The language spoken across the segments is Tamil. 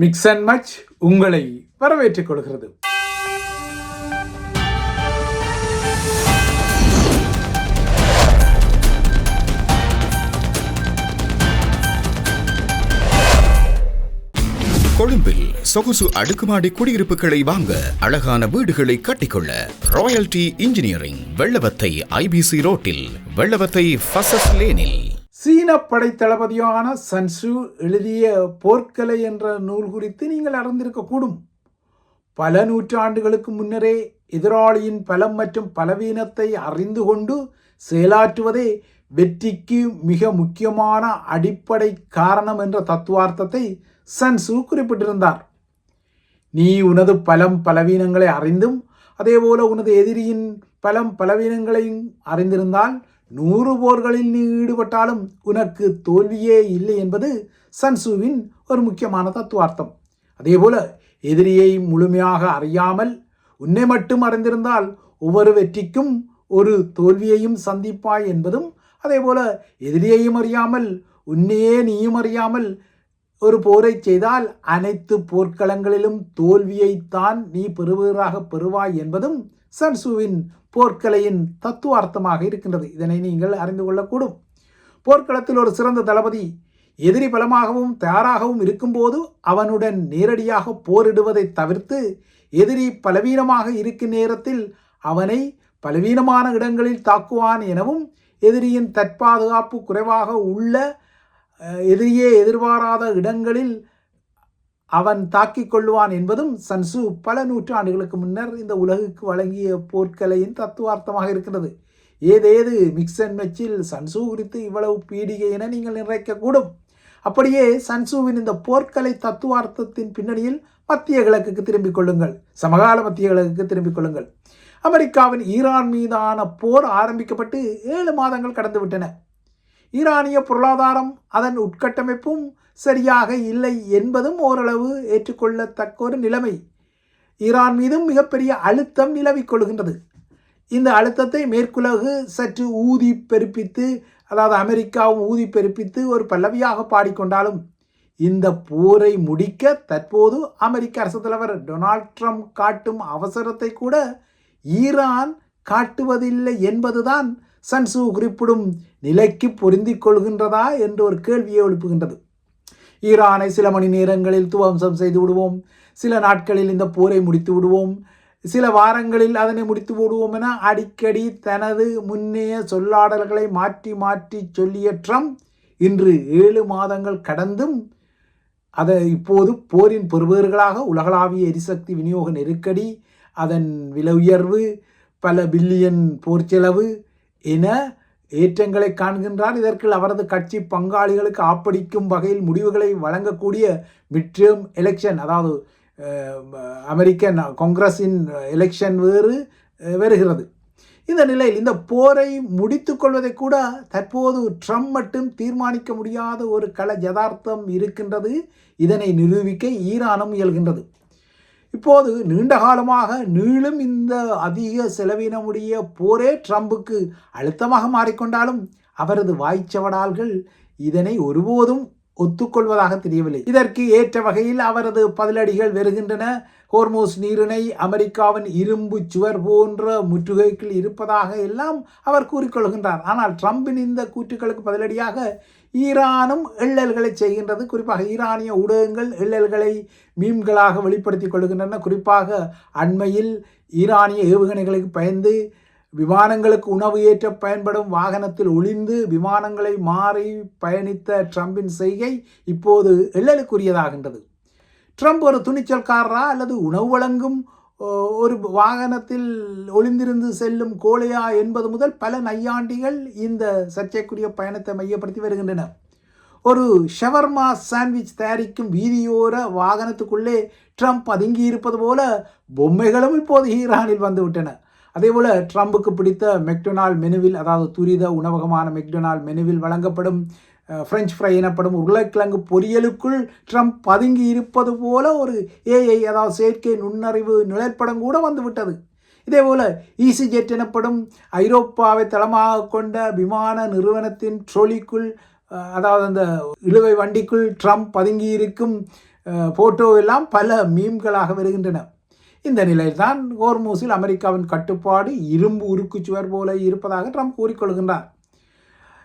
மிக்ஸ் அண்ட் மச் உங்களை வரவேற்றுக் கொள்கிறது. கொழும்பில் சொகுசு அடுக்குமாடி குடியிருப்புகளை வாங்க, அழகான வீடுகளை கட்டிக்கொள்ள ராயல்டி இன்ஜினியரிங், வெள்ளவத்தை IBC ரோட்டில், வெள்ளவத்தை ஃபசஸ் லேனில். சீன படைத்தளபதியான சன்சு எழுதிய போர்க்கலை என்ற நூல் குறித்து நீங்கள் அறிந்திருக்கக்கூடும். பல நூற்றாண்டுகளுக்கு முன்னரே எதிராளியின் பலம் மற்றும் பலவீனத்தை அறிந்து கொண்டு செயலாற்றுவதே வெற்றிக்கு மிக முக்கியமான அடிப்படை காரணம் என்ற தத்துவார்த்தத்தை சன்சு குறிப்பிட்டிருந்தார். நீ உனது பலம் பலவீனங்களை அறிந்தும் அதேபோல உனது எதிரியின் பலம் பலவீனங்களையும் அறிந்திருந்தால் 100 போர்களில் நீ ஈடுபட்டாலும் உனக்கு தோல்வியே இல்லை என்பது சன்சுவின் ஒரு முக்கியமான தத்துவார்த்தம். அதேபோல எதிரியை முழுமையாக அறியாமல் உன்னை மட்டும் அறிந்திருந்தால் ஒவ்வொரு வெற்றிக்கும் ஒரு தோல்வியையும் சந்திப்பாய் என்பதும், அதேபோல எதிரியையும் அறியாமல் உன்னையே நீயும் அறியாமல் ஒரு போரை செய்தால் அனைத்து போர்க்களங்களிலும் தோல்வியைத்தான் நீ பெறுவாய் என்பதும் சன்சுவின் போர்க்கலையின் தத்துவார்த்தமாக இருக்கின்றது. இதனை நீங்கள் அறிந்து கொள்ளக்கூடும். போர்க்களத்தில் ஒரு சிறந்த தளபதி எதிரி பலமாகவும் தயாராகவும் இருக்கும்போது அவனுடன் நேரடியாக போரிடுவதை தவிர்த்து, எதிரி பலவீனமாக இருக்கும் நேரத்தில் அவனை பலவீனமான இடங்களில் தாக்குவான் எனவும், எதிரியின் தற்பாதுகாப்பு குறைவாக உள்ள எதிரியே எதிர்பாராத இடங்களில் அவன் தாக்கிக் கொள்வான் என்பதும் சன்சு பல நூற்றாண்டுகளுக்கு முன்னர் இந்த உலகுக்கு வழங்கிய போர்க்கலையின் தத்துவார்த்தமாக இருக்கிறது. ஏதேது மிக்ஸ் அண்ட் மெச்சில் சன்சு குறித்து இவ்வளவு பீடிகை என நீங்கள் நினைக்கக்கூடும். அப்படியே சன்சுவின் இந்த போர்க்கலை தத்துவார்த்தத்தின் பின்னணியில் மத்திய கிழக்குக்கு திரும்பிக் கொள்ளுங்கள். சமகால மத்திய கிழக்குக்கு திரும்பிக் கொள்ளுங்கள். அமெரிக்காவின் ஈரான் மீதான போர் ஆரம்பிக்கப்பட்டு 7 மாதங்கள் கடந்துவிட்டன. ஈரானிய பொருளாதாரம் அதன் உட்கட்டமைப்பும் சரியாக இல்லை என்பதும் ஓரளவு ஏற்றுக்கொள்ளத்தக்க ஒரு நிலைமை. ஈரான் மீதும் மிகப்பெரிய அழுத்தம் நிலவிக் கொள்கின்றது. இந்த அழுத்தத்தை மேற்குலகு சற்று ஊதி பெருப்பித்து, அதாவது அமெரிக்காவும் ஊதி பெருப்பித்து ஒரு பல்லவியாக பாடிக்கொண்டாலும், இந்த போரை முடிக்க தற்போது அமெரிக்க அரசு தலைவர் டொனால்ட் ட்ரம்ப் காட்டும் அவசரத்தை கூட ஈரான் காட்டுவதில்லை என்பதுதான் சன்சு குறிப்பிடும் நிலைக்கு பொருந்திக் கொள்கின்றதா என்று ஒரு கேள்வியை எழுப்புகின்றது. ஈரானை சில மணி நேரங்களில் துவம்சம் செய்து விடுவோம், சில நாட்களில் இந்த போரை முடித்து விடுவோம், சில வாரங்களில் அதனை முடித்து விடுவோம் என அடிக்கடி தனது முன்னைய சொல்லாடல்களை மாற்றி மாற்றி சொல்லிய ட்ரம்ப் இன்று 7 மாதங்கள் கடந்தும் அதை இப்போது போரின் பெறுபவர்களாக உலகளாவிய எரிசக்தி விநியோக நெருக்கடி, அதன் விலை உயர்வு, பல பில்லியன் போர் செலவு என ஏற்றங்களை காண்கின்றார். இதற்கு அவரது கட்சி பங்காளிகளுக்கு ஆப்படிக்கும் வகையில் முடிவுகளை வழங்கக்கூடிய மிட்டேர்ம் எலெக்ஷன், அதாவது அமெரிக்கன் காங்கிரஸின் எலெக்ஷன் வருகிறது. இந்த நிலையில் இந்த போரை முடித்து கொள்வதை கூட தற்போது ட்ரம்ப் மட்டும் தீர்மானிக்க முடியாத ஒரு கள யதார்த்தம் இருக்கின்றது. இதனை நிரூபிக்க ஈரானும் இயல்கின்றது. இப்போது நீண்ட காலமாக நீளும் இந்த அதிக செலவினமுடைய போரே ட்ரம்புக்கு அழுத்தமாக மாறிக்கொண்டாலும் அவரது வாய்ச்சவடால்கள் இதனை ஒருபோதும் ஒத்துக்கொள்வதாக தெரியவில்லை. இதற்கு ஏற்ற வகையில் அவரது பதிலடிகள் வருகின்றன. ஹோர்மோஸ் நீரிணை அமெரிக்காவின் இரும்பு சுவர் போன்ற முற்றுகைகள் இருப்பதாக எல்லாம் அவர் கூறிக்கொள்கின்றார். ஆனால் ட்ரம்பின் இந்த கூற்றுக்களுக்கு பதிலடியாக ஈரானும் எள்ளல்களை செய்கின்றது. குறிப்பாக ஈரானிய ஊடகங்கள் எள்ளல்களை மீம்களாக வெளிப்படுத்திக் கொள்கின்றன. குறிப்பாக அண்மையில் ஈரானிய ஏவுகணைகளுக்கு பயந்து விமானங்களுக்கு உணவு ஏற்ற பயன்படும் வாகனத்தில் ஒளிந்து விமானங்களை மாறி பயணித்த ட்ரம்பின் செய்கை இப்போது எள்ளலுக்குரியதாகின்றது. ட்ரம்ப் ஒரு துணிச்சல்காரரா அல்லது உணவு வழங்கும் ஒரு வாகனத்தில் ஒளிந்திருந்து செல்லும் கோழையா என்பது முதல் பல நையாண்டிகள் இந்த சர்ச்சைக்குரிய பயணத்தை மையப்படுத்தி வருகின்றன. ஒரு ஷவர்மா சாண்ட்விச் தயாரிக்கும் வீதியோர வாகனத்துக்குள்ளே ட்ரம்ப் பதுங்கி இருப்பது போல பொம்மைகளும் இப்போது ஈரானில் வந்துவிட்டன. அதேபோல ட்ரம்புக்கு பிடித்த மெக்டொனால்ட் மெனுவில், அதாவது துரித உணவகமான மெக்டொனால்ட் மெனுவில் வழங்கப்படும் ஃப்ரெஞ்ச் ஃப்ரை எனப்படும் உருளைக்கிழங்கு பொரியலுக்குள் ட்ரம்ப் பதுங்கி இருப்பது போல ஒரு ஏஐ, அதாவது செயற்கை நுண்ணறிவு நிழற்படம் கூட வந்துவிட்டது. இதேபோல ஈசிஜெட் எனப்படும் ஐரோப்பாவை தளமாக கொண்ட விமான நிறுவனத்தின் ட்ரோலிக்குள், அதாவது அந்த இழுவை வண்டிக்குள் ட்ரம்ப் பதுங்கி இருக்கும் போட்டோ எல்லாம் பல மீம்களாக வருகின்றன. இந்த நிலையில்தான் ஹோர்மூஸில் அமெரிக்காவின் கட்டுப்பாடு இரும்பு உருக்குச்சுவர் போல இருப்பதாக ட்ரம்ப் கூறிக்கொள்கின்றார்.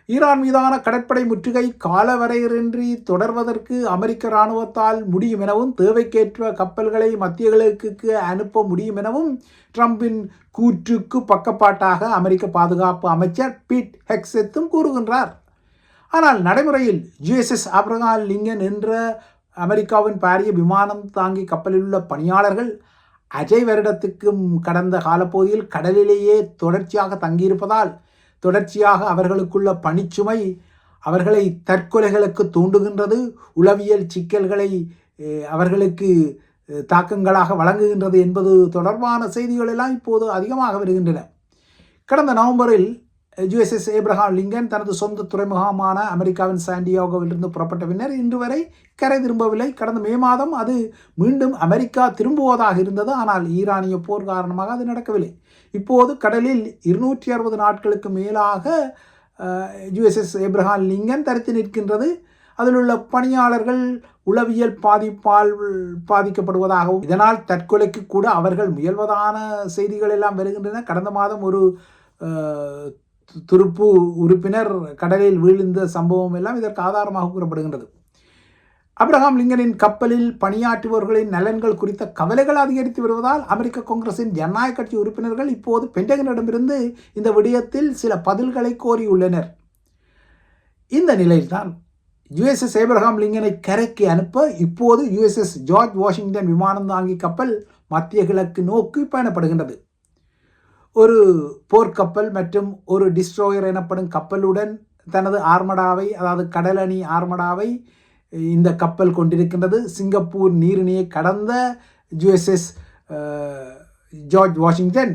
ஈரான் மீதான கடற்படை முற்றுகை காலவரையின்றி தொடர்வதற்கு அமெரிக்க இராணுவத்தால் முடியும் எனவும் தேவைக்கேற்ற கப்பல்களை மத்திய கிழக்குக்கு அனுப்ப முடியும் எனவும் ட்ரம்பின் கூற்றுக்கு பக்கப்பாட்டாக அமெரிக்க பாதுகாப்பு அமைச்சர் பீட் ஹெக்ஸெத்தும் கூறுகின்றார். ஆனால் நடைமுறையில் USS ஆப்ரஹாம் லிங்கன் என்ற அமெரிக்காவின் பாரிய விமானம் தாங்கி கப்பலில் உள்ள பணியாளர்கள் அஜய் வருடத்துக்கும் கடந்த காலப்பகுதியில் கடலிலேயே தொடர்ச்சியாக தங்கியிருப்பதால் தொடர்ச்சியாக அவர்களுக்குள்ள பணிச்சுமை அவர்களை தற்கொலைகளுக்கு தூண்டுகின்றது, உளவியல் சிக்கல்களை அவர்களுக்கு தாக்கங்களாக வழங்குகின்றது என்பது தொடர்பான செய்திகள் எல்லாம் இப்போது அதிகமாக வருகின்றன. கடந்த நவம்பரில் USS ஆப்ரஹாம் லிங்கன் தனது சொந்த துறைமுகமான அமெரிக்காவின் சாண்டியாகோவிலிருந்து புறப்பட்ட பின்னர் இன்று வரை கரை திரும்பவில்லை. கடந்த மே மாதம் அது மீண்டும் அமெரிக்கா திரும்புவதாக இருந்தது. ஆனால் ஈரானிய போர் காரணமாக அது நடக்கவில்லை. இப்போது கடலில் 260 நாட்களுக்கு மேலாக USS ஆப்ரஹாம் லிங்கன் தரித்து நிற்கின்றது. அதில் உள்ள பணியாளர்கள் உளவியல் பாதிப்பால் பாதிக்கப்படுவதாகவும் இதனால் தற்கொலைக்கு கூட அவர்கள் முயல்வதான செய்திகள் எல்லாம் வருகின்றன. கடந்த மாதம் ஒரு துருப்பு உறுப்பினர் கடலில் வீழ்ந்த சம்பவம் எல்லாம் இதற்கு ஆதாரமாக கூறப்படுகின்றது. ஆப்ரஹாம் லிங்கனின் கப்பலில் பணியாற்றுபவர்களின் நலன்கள் குறித்த கவலைகள் அதிகரித்து வருவதால் அமெரிக்க காங்கிரசின் ஜனநாயக கட்சி உறுப்பினர்கள் இப்போது பென்டகனிடமிருந்து இந்த விடயத்தில் சில பதில்களை கோரியுள்ளனர். இந்த நிலையில்தான் USS ஆப்ரஹாம் லிங்கனை கரைக்கு அனுப்ப இப்போது USS ஜார்ஜ் வாஷிங்டன் விமானம் தாங்கி கப்பல் மத்திய கிழக்கு நோக்கி பயணப்படுகின்றது. ஒரு போர்க்கப்பல் மற்றும் ஒரு டிஸ்ட்ரோயர் எனப்படும் கப்பலுடன் தனது ஆர்மடாவை, அதாவது கடலணி ஆர்மடாவை இந்த கப்பல் கொண்டிருக்கின்றது. சிங்கப்பூர் நீரிணையை கடந்த USS ஜார்ஜ் வாஷிங்டன்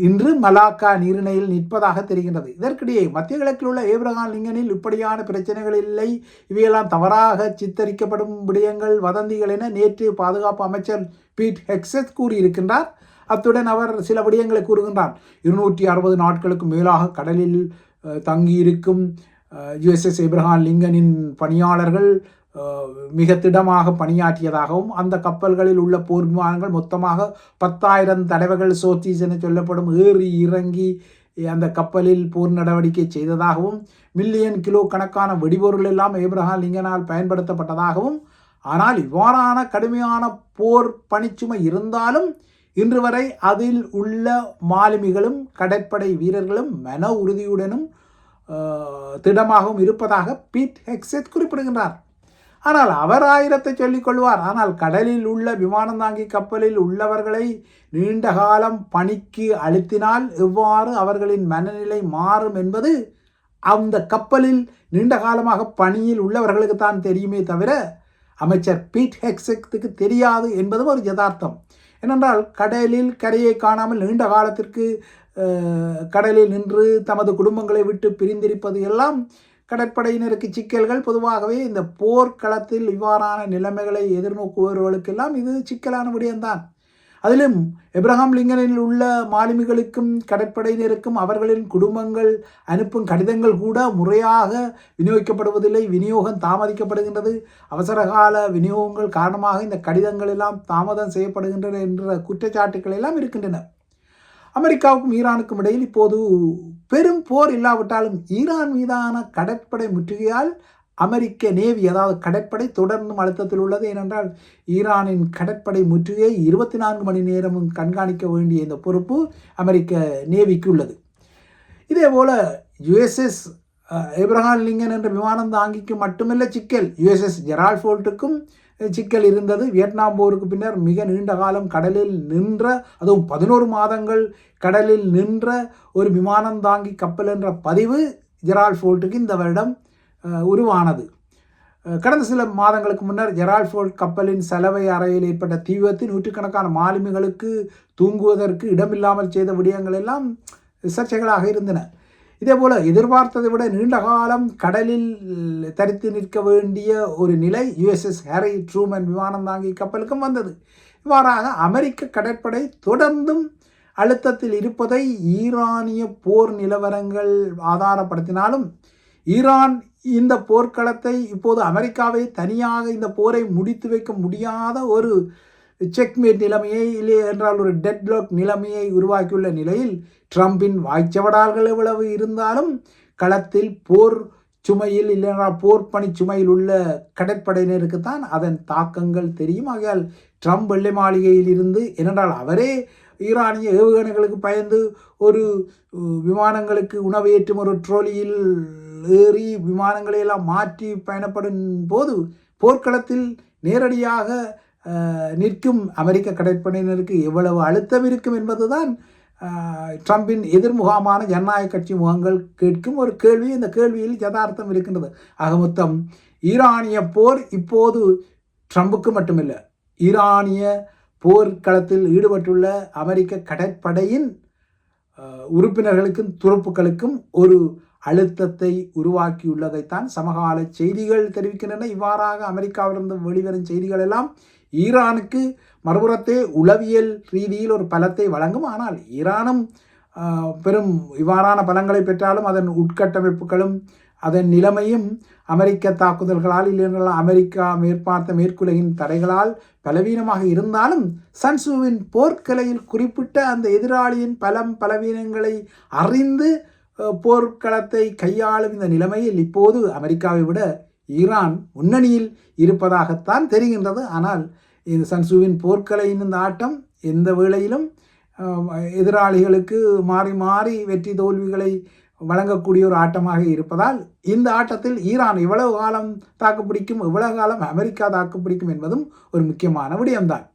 இன்று மலாக்கா நீரிணையில் நிற்பதாக தெரிகின்றது. இதற்கிடையே மத்திய கிழக்கில் உள்ள ஆப்ரஹாம் லிங்கனில் இப்படியான பிரச்சனைகள் இல்லை, இவையெல்லாம் தவறாக சித்தரிக்கப்படும் விடயங்கள், வதந்திகள் என நேற்று பாதுகாப்பு அமைச்சர் பீட் ஹெக்ஸெத் கூறியிருக்கின்றார். அத்துடன் அவர் சில விடயங்களை கூறுகின்றார். 260 நாட்களுக்கு மேலாக கடலில் தங்கியிருக்கும் USS ஆப்ரஹாம் லிங்கனின் பணியாளர்கள் மிக திடமாக பணியாற்றியதாகவும் அந்த கப்பல்களில் உள்ள போர் விமானங்கள் மொத்தமாக 10,000 தடவைகள் சோர்த்தீஸ் என சொல்லப்படும் ஏறி இறங்கி அந்த கப்பலில் போர் நடவடிக்கை செய்ததாகவும் மில்லியன் கிலோ கணக்கான வெடிபொருள் எல்லாம் ஆப்ரஹாம் லிங்கனால் பயன்படுத்தப்பட்டதாகவும், ஆனால் இவ்வாறான கடுமையான போர் பணிச்சுமை இருந்தாலும் இன்று வரை அதில் உள்ள மாலுமிகளும் கடற்படை வீரர்களும் மன உறுதியுடனும் திடமாகவும் இருப்பதாக பீட் ஹெக்ஸெத் குறிப்பிடுகின்றார். ஆனால் அவர் ஆயிரத்தை சொல்லிக் கொள்வார். ஆனால் கடலில் உள்ள விமானம் தாங்கி கப்பலில் உள்ளவர்களை நீண்ட காலம் பணிக்கு அழுத்தினால் எவ்வாறு அவர்களின் மனநிலை மாறும் என்பது அந்த கப்பலில் நீண்ட காலமாக பணியில் உள்ளவர்களுக்கு தான் தெரியுமே தவிர அமைச்சர் பீட் ஹெக்ஸெத்துக்கு தெரியாது என்பதும் ஒரு யதார்த்தம். ஏனென்றால் கடலில் கரையை காணாமல் நீண்ட காலத்திற்கு கடலில் நின்று தமது குடும்பங்களை விட்டு பிரிந்திருப்பது எல்லாம் கடற்படையினருக்கு சிக்கல்கள். பொதுவாகவே இந்த போர்க்களத்தில் இவ்வாறான நிலைமைகளை எதிர்நோக்குபவர்களுக்கெல்லாம் இது சிக்கலான விடயம்தான். அதிலும் ஆப்ரஹாம் லிங்கனில் உள்ள மாலுமிகளுக்கும் கடற்படையினருக்கும் அவர்களின் குடும்பங்கள் அனுப்பும் கடிதங்கள் கூட முறையாக விநியோகிக்கப்படுவதில்லை. விநியோகம் தாமதிக்கப்படுகின்றது. அவசரகால விநியோகங்கள் காரணமாக இந்த கடிதங்கள் எல்லாம் தாமதம் செய்யப்படுகின்றன என்ற குற்றச்சாட்டுக்கள் எல்லாம் இருக்கின்றன. அமெரிக்காவுக்கும் ஈரானுக்கும் இடையில் இப்போது பெரும் போர் இல்லாவிட்டாலும் ஈரான் மீதான கடற்படை முற்றுகையால் அமெரிக்க நேவி, அதாவது கடற்படை தொடர்ந்தும் அழுத்தத்தில் உள்ளது. ஏனென்றால் ஈரானின் கடற்படை முற்றுகையை 24 மணி நேரமும் கண்காணிக்க வேண்டிய இந்த பொறுப்பு அமெரிக்க நேவிக்கு உள்ளது. இதே போல USS ஆப்ரஹாம் லிங்கன் என்ற விமானம் தாங்கிக்கு மட்டுமல்ல சிக்கல், USS ஜெரால்ட் ஃபோர்ட்டுக்கும் சிக்கல் இருந்தது. வியட்நாம் போருக்கு பின்னர் மிக நீண்ட காலம் கடலில் நின்ற, அதுவும் 11 மாதங்கள் கடலில் நின்ற ஒரு விமானம் தாங்கி கப்பல் என்ற பதிவு ஜெரால்ட் ஃபோர்ட்டுக்கு இந்த வருடம் உருவானது. கடந்த சில மாதங்களுக்கு முன்னர் ஜெரால்ட் ஃபோர்ட் கப்பலின் சலவை அறையில் ஏற்பட்ட தீ விபத்தில் நூற்றுக்கணக்கான மாலுமிகளுக்கு தூங்குவதற்கு இடமில்லாமல் செய்த விடயங்கள் எல்லாம் சர்ச்சைகளாக இருந்தன. இதேபோல் எதிர்பார்த்ததை விட நீண்ட காலம் கடலில் தரித்து நிற்க வேண்டிய ஒரு நிலை USS ஹாரி ட்ரூமன் விமானம் தாங்கி கப்பலுக்கும் வந்தது. இவ்வாறாக அமெரிக்க கடற்படை தொடர்ந்தும் அழுத்தத்தில் இருப்பதை ஈரானிய போர் நிலவரங்கள் ஆதாரப்படுத்தினாலும் ஈரான் இந்த போர்க்களத்தை இப்போது அமெரிக்காவை தனியாக இந்த போரை முடித்து வைக்க முடியாத ஒரு செக்மேட் நிலைமையை இல்லை என்றால் ஒரு டெட்லாக் நிலைமையை உருவாக்கியுள்ள நிலையில் ட்ரம்பின் வாய்ச்சவடால்கள் எவ்வளவு இருந்தாலும் களத்தில் போர் சுமையில் இல்லைன்றால் போர் பணி சுமையில் உள்ள கடற்படையினருக்கு தான் அதன் தாக்கங்கள் தெரியும். ஆகையால் ட்ரம்ப் வெள்ளை மாளிகையில் இருந்து ஏனென்றால் அவரே ஈரானிய ஏவுகணைகளுக்கு பயந்து ஒரு விமானங்களுக்கு உணவேற்றும் ஒரு ட்ரோலியில் ஏறி விமானங்களை எல்லாம் மாற்றி பயணப்படும் போது போர்க்களத்தில் நேரடியாக நிற்கும் அமெரிக்க கடற்படையினருக்கு எவ்வளவு அழுத்தம் இருக்கும் என்பதுதான் ட்ரம்பின் எதிர்முகமான ஜனநாயக கட்சி முகங்கள் கேட்கும் ஒரு கேள்வி. இந்த கேள்வியில் யதார்த்தம் இருக்கின்றது. ஆக மொத்தம் ஈரானிய போர் இப்போது ட்ரம்புக்கு மட்டுமில்லை, ஈரானிய போர்க்களத்தில் ஈடுபட்டுள்ள அமெரிக்க கடற்படையின் உறுப்பினர்களுக்கும் துருப்புக்களுக்கும் ஒரு அழுத்தத்தை உருவாக்கியுள்ளதைத்தான் சமகால செய்திகள் தெரிவிக்கின்றன. இவ்வாறாக அமெரிக்காவிலிருந்து வெளிவரும் செய்திகள் எல்லாம் ஈரானுக்கு மறுபுறத்தே உளவியல் ரீதியில் ஒரு பலத்தை வழங்கும். ஆனால் ஈரானும் பெரும் இவ்வாறான பலங்களை பெற்றாலும் அதன் உட்கட்டமைப்புகளும் அதன் நிலைமையும் அமெரிக்க தாக்குதல்களால் இல்லைன்னா அமெரிக்கா மேற்பார்த்த மேற்குலகின் தடைகளால் பலவீனமாக இருந்தாலும் சன்சூவின் போர்க்கலையில் குறிப்பிட்ட அந்த எதிராளியின் பலவீனங்களை அறிந்து போர்க்களத்தை கையாளும் இந்த நிலைமையில் இப்போது அமெரிக்காவை விட ஈரான் முன்னணியில் இருப்பதாகத்தான் தெரிகின்றது. ஆனால் இந்த சன்சூவின் போர்க்கலையின் இந்த ஆட்டம் எந்த வேளையிலும் எதிராளிகளுக்கு மாறி மாறி வெற்றி தோல்விகளை வழங்கக்கூடிய ஒரு ஆட்டமாக இருப்பதால் இந்த ஆட்டத்தில் ஈரான் எவ்வளவு காலம் தாக்குப்பிடிக்கும், எவ்வளவு காலம் அமெரிக்கா தாக்குப்பிடிக்கும் என்பதும் ஒரு முக்கியமான விடயம்தான்.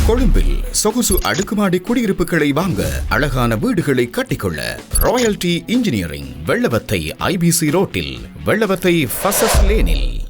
கொழும்பில் சொகுசு அடுக்குமாடி குடியிருப்புகளை வாங்க, அழகான வீடுகளை கட்டிக்கொள்ள ராயல்டி இன்ஜினியரிங் வெள்ளவத்தை IBC ரோட்டில், வெள்ளவத்தை ஃபசஸ் லேனில்.